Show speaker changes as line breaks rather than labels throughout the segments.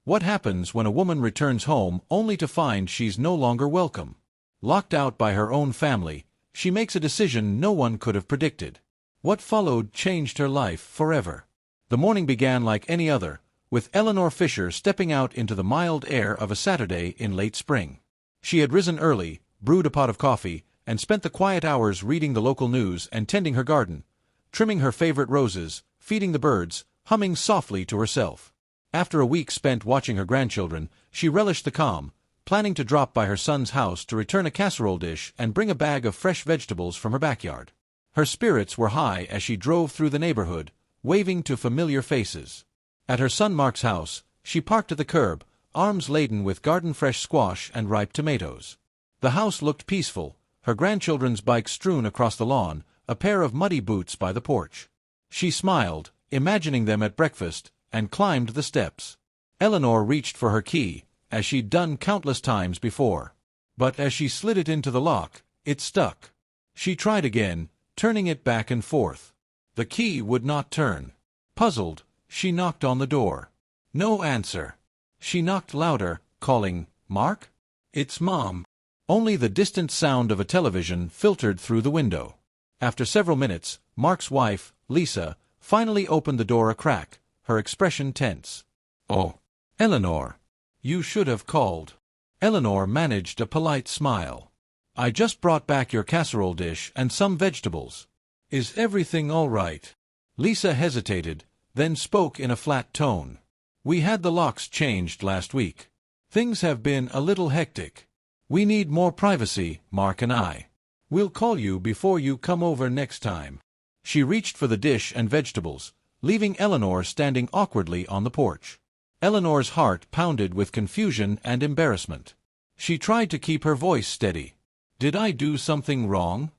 What happens when a woman returns home only to find she's no longer welcome? Locked out by her own family, she makes a decision no one could have predicted. What followed changed her life forever. The morning began like any other, with Eleanor Fisher stepping out into the mild air of a Saturday in late spring. She had risen early, brewed a pot of coffee, and spent the quiet hours reading the local news and tending her garden, trimming her favorite roses, feeding the birds, humming softly to herself. After a week spent watching her grandchildren, she relished the calm, planning to drop by her son's house to return a casserole dish and bring a bag of fresh vegetables from her backyard. Her spirits were high as she drove through the neighborhood, waving to familiar faces. At her son Mark's house, she parked at the curb, arms laden with garden-fresh squash and ripe tomatoes. The house looked peaceful, her grandchildren's bikes strewn across the lawn, a pair of muddy boots by the porch. She smiled, imagining them at breakfast, and climbed the steps. Eleanor reached for her key, as she'd done countless times before. But as she slid it into the lock, it stuck. She tried again, turning it back and forth. The key would not turn. Puzzled, she knocked on the door. No answer. She knocked louder, calling, "Mark? It's Mom." Only the distant sound of a television filtered through the window. After several minutes, Mark's wife, Lisa, finally opened the door a crack, her expression tense. "Oh, Eleanor. You should have called." Eleanor managed a polite smile. "I just brought back your casserole dish and some vegetables. Is everything all right?" Lisa hesitated, then spoke in a flat tone. "We had the locks changed last week. Things have been a little hectic. We need more privacy, Mark and I. We'll call you before you come over next time." She reached for the dish and vegetables, leaving Eleanor standing awkwardly on the porch. Eleanor's heart pounded with confusion and embarrassment. She tried to keep her voice steady. "Did I do something wrong?"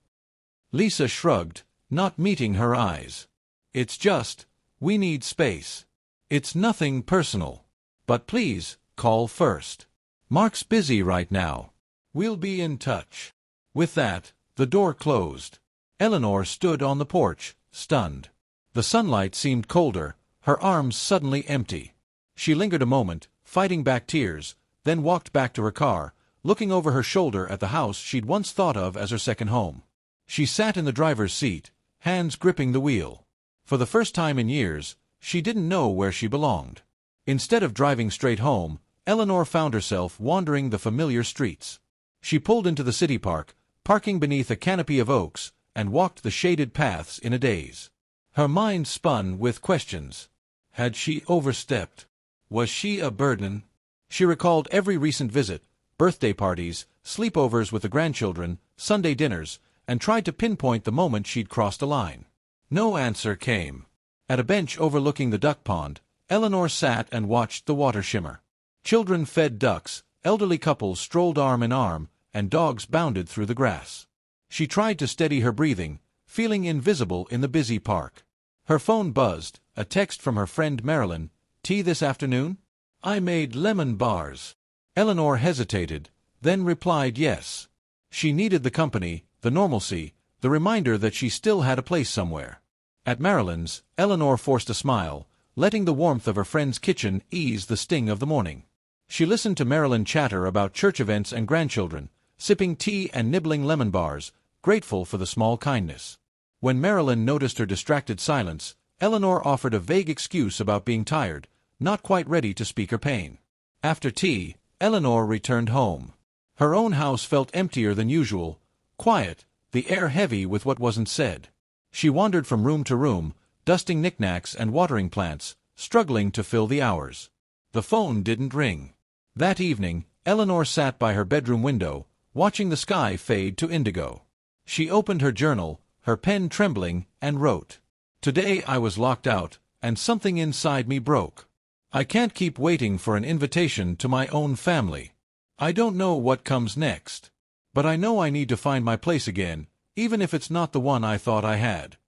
Lisa shrugged, not meeting her eyes. "It's just, we need space. It's nothing personal. But please, call first. Mark's busy right now. We'll be in touch." With that, the door closed. Eleanor stood on the porch, stunned. The sunlight seemed colder, her arms suddenly empty. She lingered a moment, fighting back tears, then walked back to her car, looking over her shoulder at the house she'd once thought of as her second home. She sat in the driver's seat, hands gripping the wheel. For the first time in years, she didn't know where she belonged. Instead of driving straight home, Eleanor found herself wandering the familiar streets. She pulled into the city park, parking beneath a canopy of oaks, and walked the shaded paths in a daze. Her mind spun with questions. Had she overstepped? Was she a burden? She recalled every recent visit, birthday parties, sleepovers with the grandchildren, Sunday dinners, and tried to pinpoint the moment she'd crossed a line. No answer came. At a bench overlooking the duck pond, Eleanor sat and watched the water shimmer. Children fed ducks, elderly couples strolled arm in arm, and dogs bounded through the grass. She tried to steady her breathing, feeling invisible in the busy park. Her phone buzzed, a text from her friend Marilyn. "Tea this afternoon?" "I made lemon bars." Eleanor hesitated, then replied yes. She needed the company, the normalcy, the reminder that she still had a place somewhere. At Marilyn's, Eleanor forced a smile, letting the warmth of her friend's kitchen ease the sting of the morning. She listened to Marilyn chatter about church events and grandchildren, sipping tea and nibbling lemon bars, grateful for the small kindness. When Marilyn noticed her distracted silence, Eleanor offered a vague excuse about being tired, not quite ready to speak her pain. After tea, Eleanor returned home. Her own house felt emptier than usual, quiet, the air heavy with what wasn't said. She wandered from room to room, dusting knickknacks and watering plants, struggling to fill the hours. The phone didn't ring. That evening, Eleanor sat by her bedroom window, watching the sky fade to indigo. She opened her journal, her pen trembling, and wrote, "Today I was locked out, and something inside me broke. I can't keep waiting for an invitation to my own family. I don't know what comes next. But I know I need to find my place again, even if it's not the one I thought I had."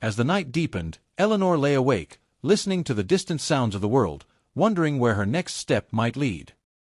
As the night deepened, Eleanor lay awake, listening to the distant sounds of the world, wondering where her next step might lead.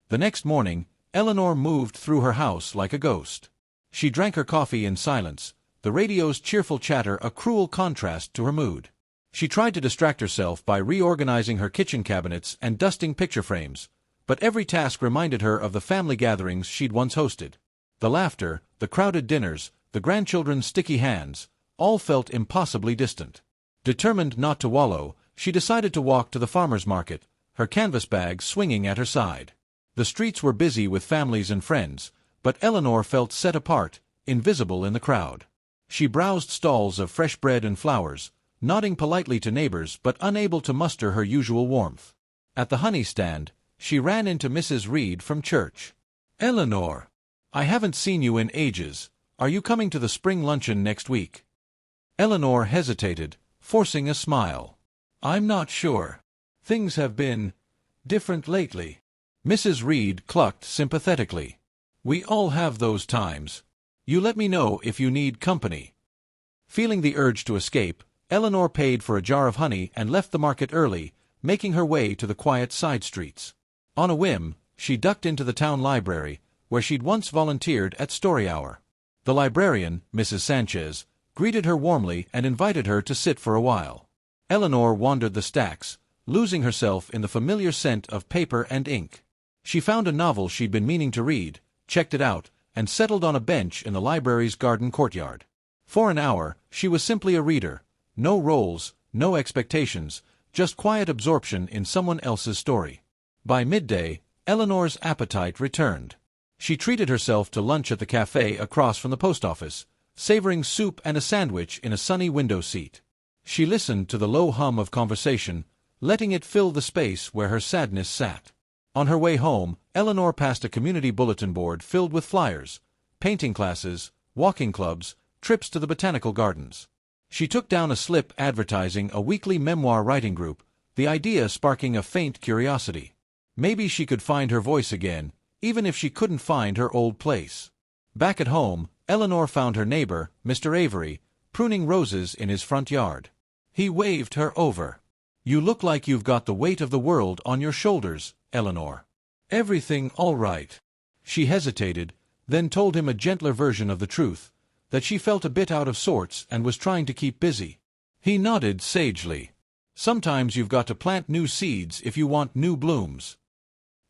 The next morning, Eleanor moved through her house like a ghost. She drank her coffee in silence, the radio's cheerful chatter a cruel contrast to her mood. She tried to distract herself by reorganizing her kitchen cabinets and dusting picture frames, but every task reminded her of the family gatherings she'd once hosted. The laughter, the crowded dinners, the grandchildren's sticky hands, all felt impossibly distant. Determined not to wallow, she decided to walk to the farmer's market, her canvas bag swinging at her side. The streets were busy with families and friends, but Eleanor felt set apart, invisible in the crowd. She browsed stalls of fresh bread and flowers, nodding politely to neighbors but unable to muster her usual warmth. At the honey stand, she ran into Mrs. Reed from church. "Eleanor, I haven't seen you in ages. Are you coming to the spring luncheon next week?" Eleanor hesitated, forcing a smile. "I'm not sure. Things have been different lately." Mrs. Reed clucked sympathetically. "We all have those times. You let me know if you need company." Feeling the urge to escape, Eleanor paid for a jar of honey and left the market early, making her way to the quiet side streets. On a whim, she ducked into the town library, where she'd once volunteered at story hour. The librarian, Mrs. Sanchez, greeted her warmly and invited her to sit for a while. Eleanor wandered the stacks, losing herself in the familiar scent of paper and ink. She found a novel she'd been meaning to read, checked it out, and settled on a bench in the library's garden courtyard. For an hour, she was simply a reader. No roles, no expectations, just quiet absorption in someone else's story. By midday, Eleanor's appetite returned. She treated herself to lunch at the cafe across from the post office, savoring soup and a sandwich in a sunny window seat. She listened to the low hum of conversation, letting it fill the space where her sadness sat. On her way home, Eleanor passed a community bulletin board filled with flyers, painting classes, walking clubs, trips to the botanical gardens. She took down a slip advertising a weekly memoir writing group, the idea sparking a faint curiosity. Maybe she could find her voice again, even if she couldn't find her old place. Back at home, Eleanor found her neighbor, Mr. Avery, pruning roses in his front yard. He waved her over. "You look like you've got the weight of the world on your shoulders, Eleanor." "Everything all right." She hesitated, then told him a gentler version of the truth, that she felt a bit out of sorts and was trying to keep busy. He nodded sagely. "Sometimes you've got to plant new seeds if you want new blooms."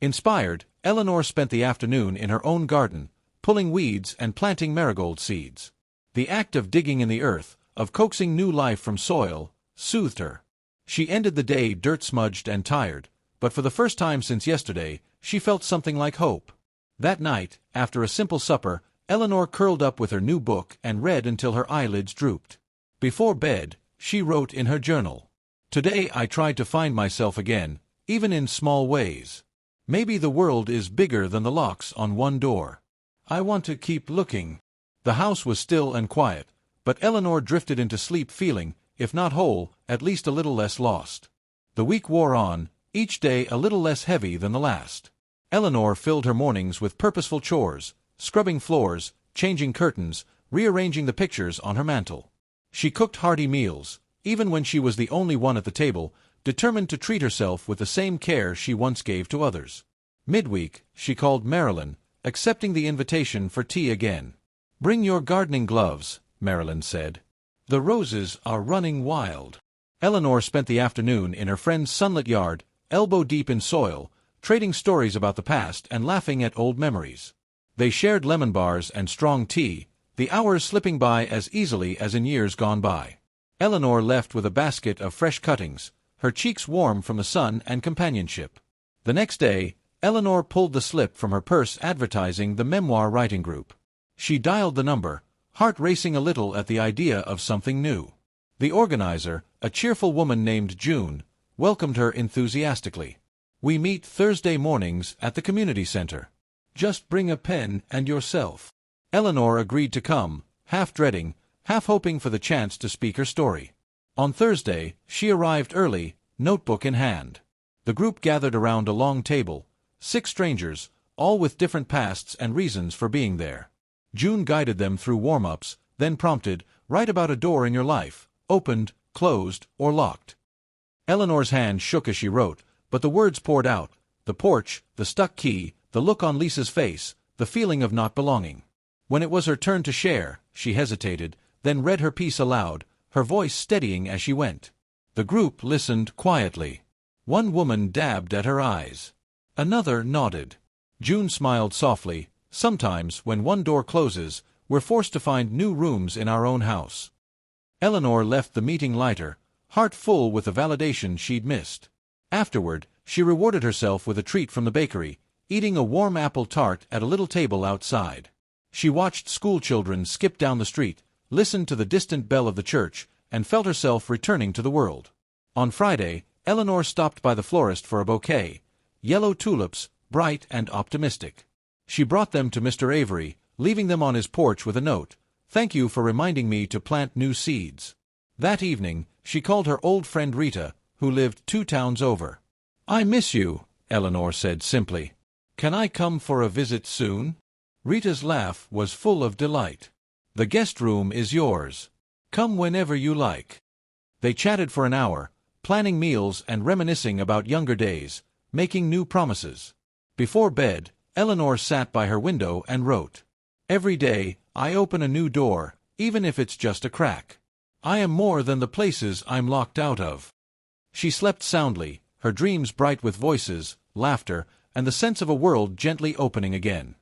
Inspired, Eleanor spent the afternoon in her own garden, pulling weeds and planting marigold seeds. The act of digging in the earth, of coaxing new life from soil, soothed her. She ended the day dirt-smudged and tired, but for the first time since yesterday, she felt something like hope. That night, after a simple supper, Eleanor curled up with her new book and read until her eyelids drooped. Before bed, she wrote in her journal, "Today I tried to find myself again, even in small ways. Maybe the world is bigger than the locks on one door. I want to keep looking." The house was still and quiet, but Eleanor drifted into sleep feeling, if not whole, at least a little less lost. The week wore on, each day a little less heavy than the last. Eleanor filled her mornings with purposeful chores, scrubbing floors, changing curtains, rearranging the pictures on her mantel. She cooked hearty meals, even when she was the only one at the table, determined to treat herself with the same care she once gave to others. Midweek, she called Marilyn, accepting the invitation for tea again. "Bring your gardening gloves," Marilyn said. "The roses are running wild." Eleanor spent the afternoon in her friend's sunlit yard, elbow-deep in soil, trading stories about the past and laughing at old memories. They shared lemon bars and strong tea, the hours slipping by as easily as in years gone by. Eleanor left with a basket of fresh cuttings, her cheeks warm from the sun and companionship. The next day, Eleanor pulled the slip from her purse advertising the memoir writing group. She dialed the number, heart racing a little at the idea of something new. The organizer, a cheerful woman named June, welcomed her enthusiastically. "We meet Thursday mornings at the community center. Just bring a pen and yourself." Eleanor agreed to come, half dreading, half hoping for the chance to speak her story. On Thursday, she arrived early, notebook in hand. The group gathered around a long table, 6 strangers, all with different pasts and reasons for being there. June guided them through warm-ups, then prompted, "Write about a door in your life, opened, closed, or locked." Eleanor's hand shook as she wrote, but the words poured out: the porch, the stuck key, the look on Lisa's face, the feeling of not belonging. When it was her turn to share, she hesitated, then read her piece aloud, her voice steadying as she went. The group listened quietly. One woman dabbed at her eyes. Another nodded. June smiled softly. Sometimes, when one door closes, we're forced to find new rooms in our own house. Eleanor left the meeting lighter, heart full with the validation she'd missed. Afterward, she rewarded herself with a treat from the bakery, eating a warm apple tart at a little table outside. She watched schoolchildren skip down the street, listened to the distant bell of the church, and felt herself returning to the world. On Friday, Eleanor stopped by the florist for a bouquet, yellow tulips, bright and optimistic. She brought them to Mr. Avery, leaving them on his porch with a note, "Thank you for reminding me to plant new seeds." That evening, she called her old friend Rita, who lived 2 towns over. "I miss you," Eleanor said simply. "Can I come for a visit soon?" Rita's laugh was full of delight. "The guest room is yours. Come whenever you like." They chatted for an hour, planning meals and reminiscing about younger days, making new promises. Before bed, Eleanor sat by her window and wrote, "Every day, I open a new door, even if it's just a crack. I am more than the places I'm locked out of." She slept soundly, her dreams bright with voices, laughter, and the sense of a world gently opening again.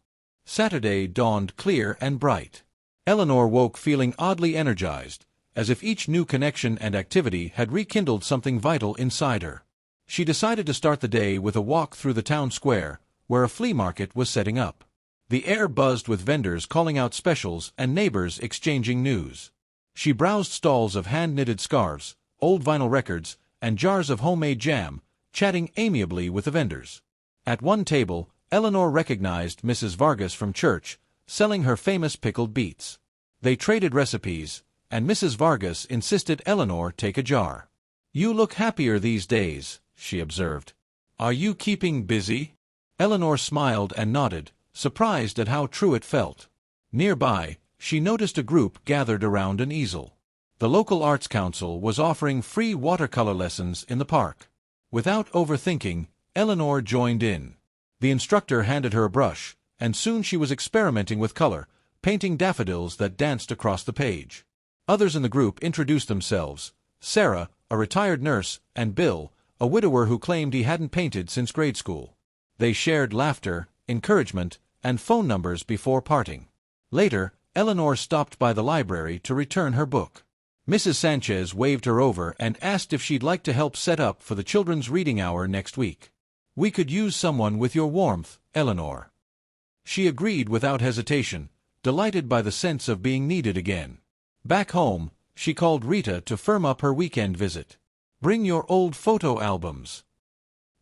Saturday dawned clear and bright. Eleanor woke feeling oddly energized, as if each new connection and activity had rekindled something vital inside her. She decided to start the day with a walk through the town square, where a flea market was setting up. The air buzzed with vendors calling out specials and neighbors exchanging news. She browsed stalls of hand-knitted scarves, old vinyl records, and jars of homemade jam, chatting amiably with the vendors. At one table, Eleanor recognized Mrs. Vargas from church, selling her famous pickled beets. They traded recipes, and Mrs. Vargas insisted Eleanor take a jar. "You look happier these days," she observed. "Are you keeping busy?" Eleanor smiled and nodded, surprised at how true it felt. Nearby, she noticed a group gathered around an easel. The local arts council was offering free watercolor lessons in the park. Without overthinking, Eleanor joined in. The instructor handed her a brush, and soon she was experimenting with color, painting daffodils that danced across the page. Others in the group introduced themselves: Sarah, a retired nurse, and Bill, a widower who claimed he hadn't painted since grade school. They shared laughter, encouragement, and phone numbers before parting. Later, Eleanor stopped by the library to return her book. Mrs. Sanchez waved her over and asked if she'd like to help set up for the children's reading hour next week. "We could use someone with your warmth, Eleanor." She agreed without hesitation, delighted by the sense of being needed again. Back home, she called Rita to firm up her weekend visit. "Bring your old photo albums."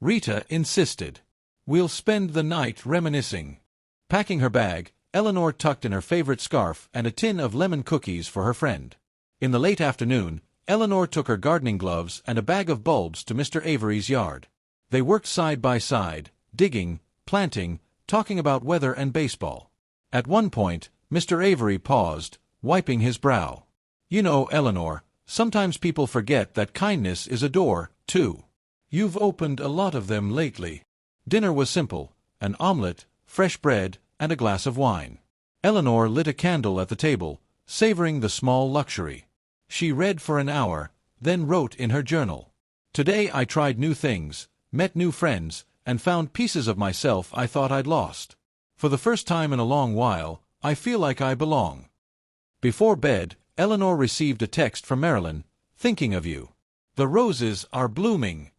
Rita insisted. "We'll spend the night reminiscing." Packing her bag, Eleanor tucked in her favorite scarf and a tin of lemon cookies for her friend. In the late afternoon, Eleanor took her gardening gloves and a bag of bulbs to Mr. Avery's yard. They worked side by side, digging, planting, talking about weather and baseball. At one point, Mr. Avery paused, wiping his brow. "You know, Eleanor, sometimes people forget that kindness is a door, too. You've opened a lot of them lately." Dinner was simple: an omelette, fresh bread, and a glass of wine. Eleanor lit a candle at the table, savoring the small luxury. She read for an hour, then wrote in her journal. "Today I tried new things, met new friends, and found pieces of myself I thought I'd lost. For the first time in a long while, I feel like I belong." Before bed, Eleanor received a text from Marilyn, "Thinking of you. The roses are blooming."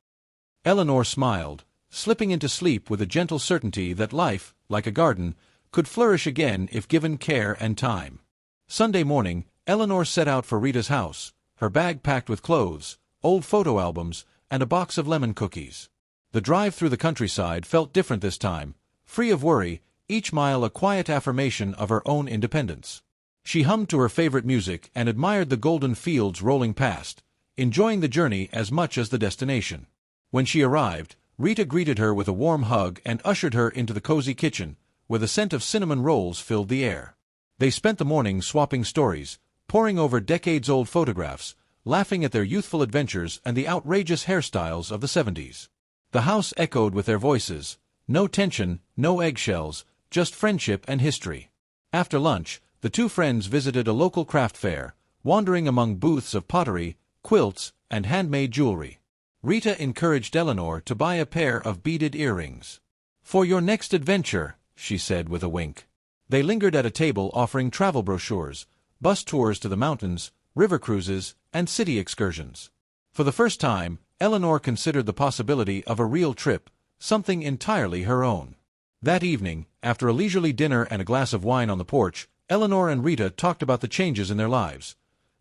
Eleanor smiled, slipping into sleep with a gentle certainty that life, like a garden, could flourish again if given care and time. Sunday morning, Eleanor set out for Rita's house, her bag packed with clothes, old photo albums, and a box of lemon cookies. The drive through the countryside felt different this time, free of worry, each mile a quiet affirmation of her own independence. She hummed to her favorite music and admired the golden fields rolling past, enjoying the journey as much as the destination. When she arrived, Rita greeted her with a warm hug and ushered her into the cozy kitchen, where the scent of cinnamon rolls filled the air. They spent the morning swapping stories, poring over decades-old photographs, laughing at their youthful adventures and the outrageous hairstyles of the 70s. The house echoed with their voices: no tension, no eggshells, just friendship and history. After lunch, the two friends visited a local craft fair, wandering among booths of pottery, quilts, and handmade jewelry. Rita encouraged Eleanor to buy a pair of beaded earrings. "For your next adventure," she said with a wink. They lingered at a table offering travel brochures, bus tours to the mountains, river cruises, and city excursions. For the first time, Eleanor considered the possibility of a real trip, something entirely her own. That evening, after a leisurely dinner and a glass of wine on the porch, Eleanor and Rita talked about the changes in their lives.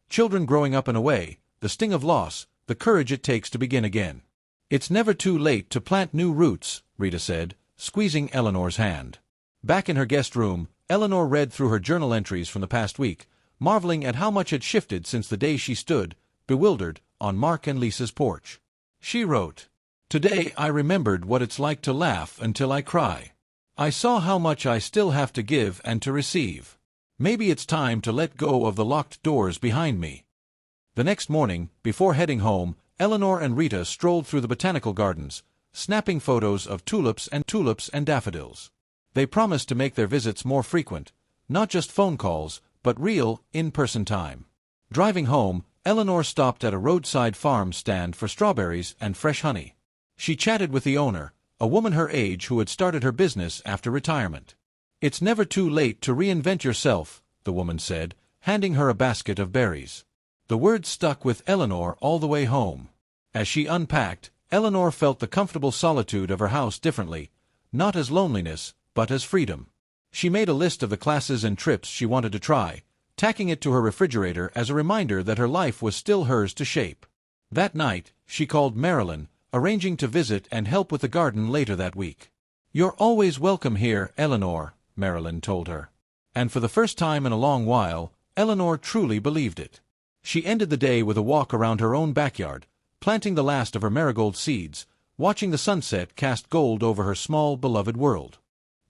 Children growing up and away, the sting of loss, the courage it takes to begin again. "It's never too late to plant new roots," Rita said, squeezing Eleanor's hand. Back in her guest room, Eleanor read through her journal entries from the past week, marveling at how much had shifted since the day she stood, bewildered, on Mark and Lisa's porch. She wrote, "Today I remembered what it's like to laugh until I cry. I saw how much I still have to give and to receive. Maybe it's time to let go of the locked doors behind me." The next morning, before heading home, Eleanor and Rita strolled through the botanical gardens, snapping photos of tulips and daffodils. They promised to make their visits more frequent, not just phone calls, but real, in-person time. Driving home, Eleanor stopped at a roadside farm stand for strawberries and fresh honey. She chatted with the owner, a woman her age who had started her business after retirement. "It's never too late to reinvent yourself," the woman said, handing her a basket of berries. The words stuck with Eleanor all the way home. As she unpacked, Eleanor felt the comfortable solitude of her house differently, not as loneliness, but as freedom. She made a list of the classes and trips she wanted to try, tacking it to her refrigerator as a reminder that her life was still hers to shape. That night, she called Marilyn, arranging to visit and help with the garden later that week. "You're always welcome here, Eleanor," Marilyn told her. And for the first time in a long while, Eleanor truly believed it. She ended the day with a walk around her own backyard, planting the last of her marigold seeds, watching the sunset cast gold over her small, beloved world.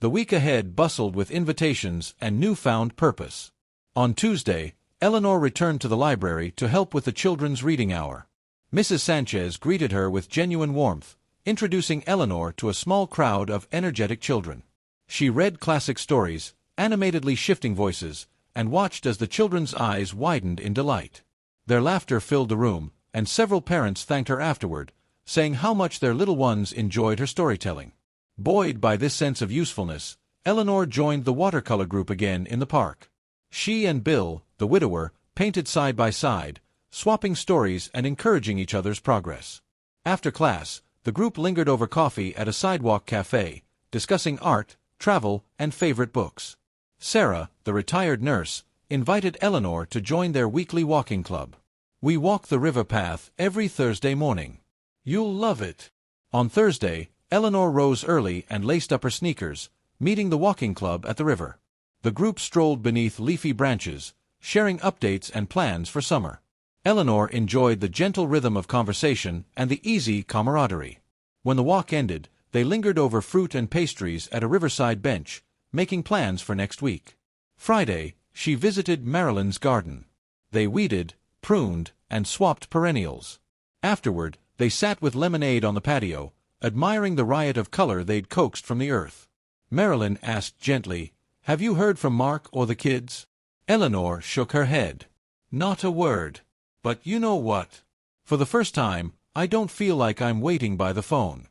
The week ahead bustled with invitations and newfound purpose. On Tuesday, Eleanor returned to the library to help with the children's reading hour. Mrs. Sanchez greeted her with genuine warmth, introducing Eleanor to a small crowd of energetic children. She read classic stories, animatedly shifting voices, and watched as the children's eyes widened in delight. Their laughter filled the room, and several parents thanked her afterward, saying how much their little ones enjoyed her storytelling. Buoyed by this sense of usefulness, Eleanor joined the watercolor group again in the park. She and Bill, the widower, painted side by side, swapping stories and encouraging each other's progress. After class, the group lingered over coffee at a sidewalk cafe, discussing art, travel, and favorite books. Sarah, the retired nurse, invited Eleanor to join their weekly walking club. "We walk the river path every Thursday morning. You'll love it." On Thursday, Eleanor rose early and laced up her sneakers, meeting the walking club at the river. The group strolled beneath leafy branches, sharing updates and plans for summer. Eleanor enjoyed the gentle rhythm of conversation and the easy camaraderie. When the walk ended, they lingered over fruit and pastries at a riverside bench, making plans for next week. Friday, she visited Marilyn's garden. They weeded, pruned, and swapped perennials. Afterward, they sat with lemonade on the patio, admiring the riot of color they'd coaxed from the earth. Marilyn asked gently, "Have you heard from Mark or the kids?" Eleanor shook her head. "Not a word. But you know what? For the first time, I don't feel like I'm waiting by the phone."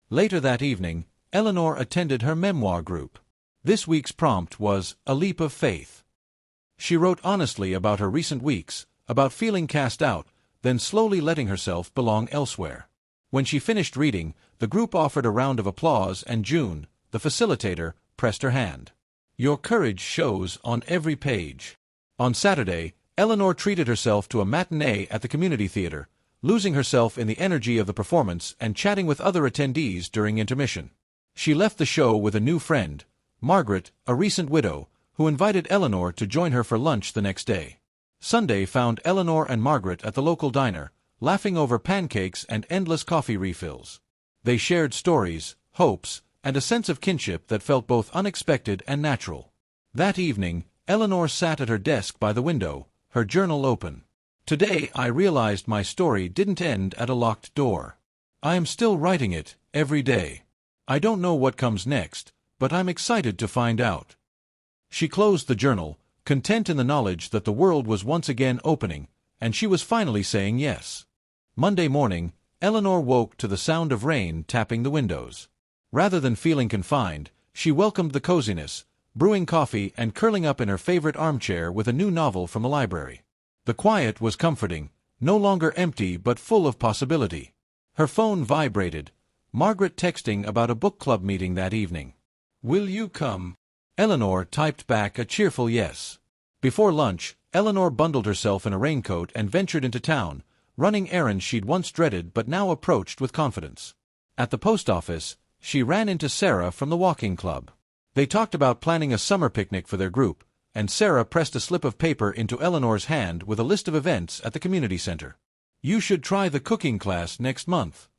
Later that evening, Eleanor attended her memoir group. This week's prompt was "A Leap of Faith." She wrote honestly about her recent weeks, about feeling cast out, then slowly letting herself belong elsewhere. When she finished reading, the group offered a round of applause and June, the facilitator, pressed her hand. "Your courage shows on every page." On Saturday, Eleanor treated herself to a matinee at the community theater, losing herself in the energy of the performance and chatting with other attendees during intermission. She left the show with a new friend, Margaret, a recent widow, who invited Eleanor to join her for lunch the next day. Sunday found Eleanor and Margaret at the local diner, laughing over pancakes and endless coffee refills. They shared stories, hopes, and a sense of kinship that felt both unexpected and natural. That evening, Eleanor sat at her desk by the window, her journal open. "Today I realized my story didn't end at a locked door. I am still writing it, every day. I don't know what comes next, but I'm excited to find out." She closed the journal, content in the knowledge that the world was once again opening, and she was finally saying yes. Monday morning, Eleanor woke to the sound of rain tapping the windows. Rather than feeling confined, she welcomed the coziness, brewing coffee and curling up in her favorite armchair with a new novel from the library. The quiet was comforting, no longer empty but full of possibility. Her phone vibrated, Margaret texting about a book club meeting that evening. "Will you come?" Eleanor typed back a cheerful yes. Before lunch, Eleanor bundled herself in a raincoat and ventured into town, running errands she'd once dreaded but now approached with confidence. At the post office, she ran into Sarah from the walking club. They talked about planning a summer picnic for their group, and Sarah pressed a slip of paper into Eleanor's hand with a list of events at the community center. "You should try the cooking class next month,"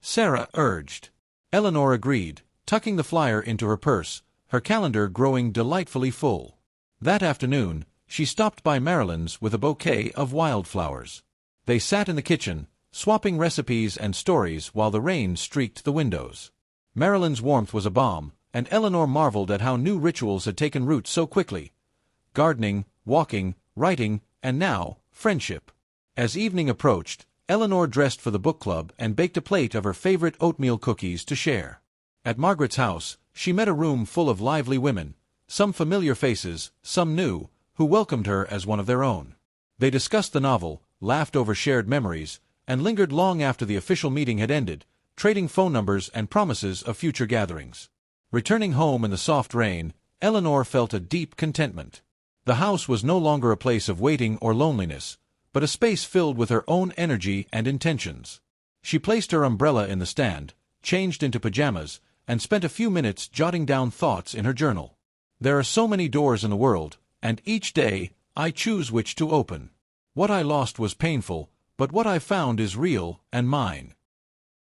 Sarah urged. Eleanor agreed, tucking the flyer into her purse, her calendar growing delightfully full. That afternoon, she stopped by Marilyn's with a bouquet of wildflowers. They sat in the kitchen, swapping recipes and stories while the rain streaked the windows. Marilyn's warmth was a balm, and Eleanor marveled at how new rituals had taken root so quickly. Gardening, walking, writing, and now, friendship. As evening approached, Eleanor dressed for the book club and baked a plate of her favorite oatmeal cookies to share. At Margaret's house, she met a room full of lively women, some familiar faces, some new, who welcomed her as one of their own. They discussed the novel, laughed over shared memories, and lingered long after the official meeting had ended, trading phone numbers and promises of future gatherings. Returning home in the soft rain, Eleanor felt a deep contentment. The house was no longer a place of waiting or loneliness, but a space filled with her own energy and intentions. She placed her umbrella in the stand, changed into pajamas, and spent a few minutes jotting down thoughts in her journal. "There are so many doors in the world, and each day, I choose which to open. What I lost was painful, but what I found is real and mine."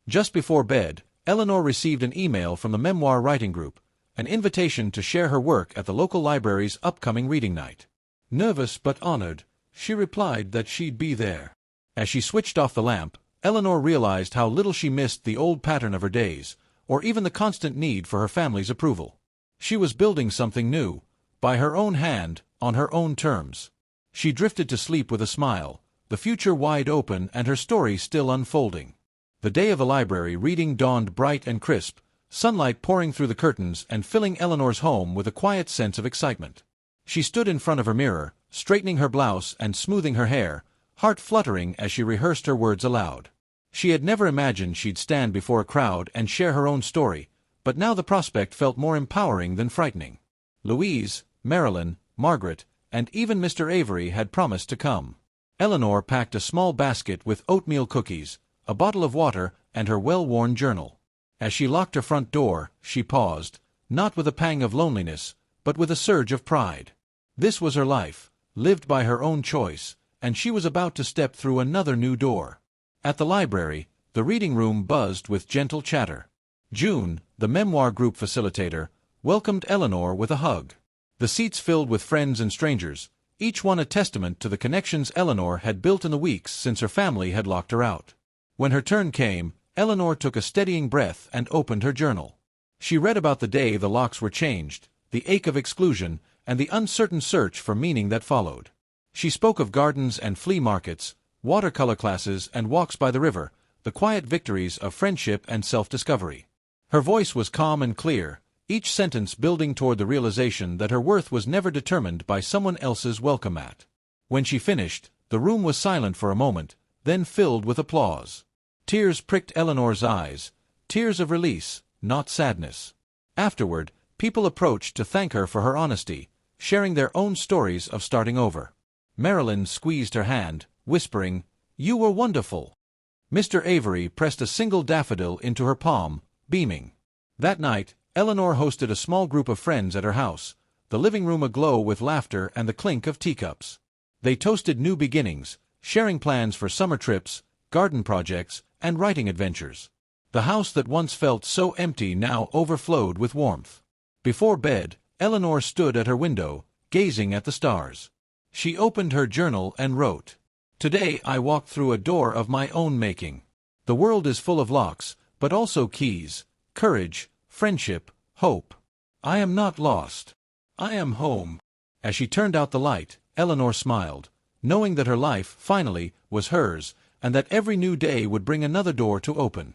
Just before bed, Eleanor received an email from the Memoir Writing Group, an invitation to share her work at the local library's upcoming reading night. Nervous but honored, she replied that she'd be there. As she switched off the lamp, Eleanor realized how little she missed the old pattern of her days, or even the constant need for her family's approval. She was building something new, by her own hand, on her own terms. She drifted to sleep with a smile, the future wide open and her story still unfolding. The day of the library reading dawned bright and crisp, sunlight pouring through the curtains and filling Eleanor's home with a quiet sense of excitement. She stood in front of her mirror, straightening her blouse and smoothing her hair, heart fluttering as she rehearsed her words aloud. She had never imagined she'd stand before a crowd and share her own story, but now the prospect felt more empowering than frightening. Louise, Marilyn, Margaret, and even Mr. Avery had promised to come. Eleanor packed a small basket with oatmeal cookies, a bottle of water, and her well-worn journal. As she locked her front door, she paused, not with a pang of loneliness, but with a surge of pride. This was her life, lived by her own choice, and she was about to step through another new door. At the library, the reading room buzzed with gentle chatter. June, the memoir group facilitator, welcomed Eleanor with a hug. The seats filled with friends and strangers, each one a testament to the connections Eleanor had built in the weeks since her family had locked her out. When her turn came, Eleanor took a steadying breath and opened her journal. She read about the day the locks were changed, the ache of exclusion, and the uncertain search for meaning that followed. She spoke of gardens and flea markets, watercolor classes and walks by the river, the quiet victories of friendship and self-discovery. Her voice was calm and clear, each sentence building toward the realization that her worth was never determined by someone else's welcome mat. When she finished, the room was silent for a moment, then filled with applause. Tears pricked Eleanor's eyes, tears of release, not sadness. Afterward, people approached to thank her for her honesty, sharing their own stories of starting over. Marilyn squeezed her hand, whispering, "You were wonderful." Mr. Avery pressed a single daffodil into her palm, beaming. That night, Eleanor hosted a small group of friends at her house, the living room aglow with laughter and the clink of teacups. They toasted new beginnings, sharing plans for summer trips, garden projects, and writing adventures. The house that once felt so empty now overflowed with warmth. Before bed, Eleanor stood at her window, gazing at the stars. She opened her journal and wrote, "Today I walked through a door of my own making. The world is full of locks, but also keys, courage, friendship, hope. I am not lost. I am home." As she turned out the light, Eleanor smiled, knowing that her life, finally, was hers, and that every new day would bring another door to open.